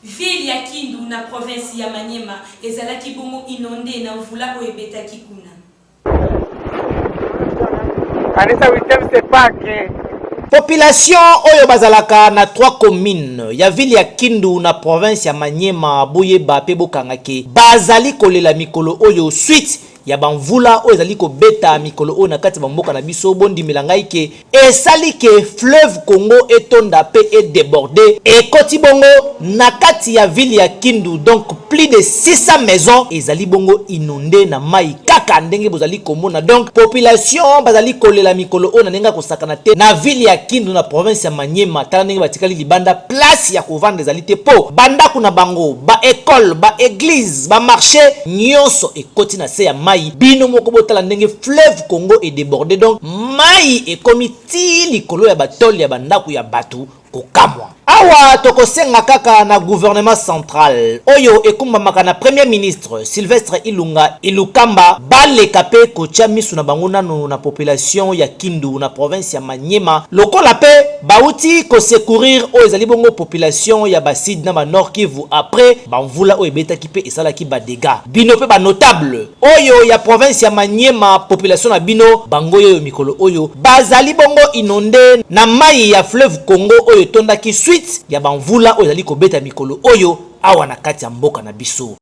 Ville ya Kindu na province ya Maniema ezalaki bongo inondé na mvula oyo ebetaki kuna. Kanisa witem sepake. Population oyo bazalaka na 3 communes ya ville ya Kindu na province ya Maniema boyeba pe bokangake bazali kolela mikolo oyo suite ya banvula oyo ezali kobeta mikolo oyo na kati bamboka na biso bondimela ngai ke esali ke fleuve Congo etonda pe et débordé ekoti bongo na kati ya ville ya Kindu. Donc plus de 600 maisons ezali bongo inondé na mai kaka ndenge bozali komona. Donc population bazali kolela mikolo oyo na nenga kosakana te na ville ya Kindu na province ya Maniema tala ndenge batikali libanda place ya kovanda ezali te po banda kuna bango ba école ba église ba marché nyonso ekoti na se ya mai bino moko botala ndenge fleuve Congo est débordé. Donc mai ekomi ti likolo ya batoli ya bandaku ya batu kokamwa. Awa tokosenga kaka na gouvernement central oyo ekumbamaka na premier ministre Sylvestre Ilukamba baleka pe kotia misu na bango nano na population ya Kindu na province ya Maniema lokola pe bauti ko secourir oyo ezali bongo population ya Basid na ba Nord Kivu après banvula oyo ebetaki pe esalaki ba dégâts. Bino pe ba notable oyo ya province ya Maniema population na bino bango yo mikolo oyo bazali bongo inondé na mai ya fleuve Congo oyo tondaki suite ya banvula oyo ezali kobeta mikolo oyo awa na kati ya mboka na biso.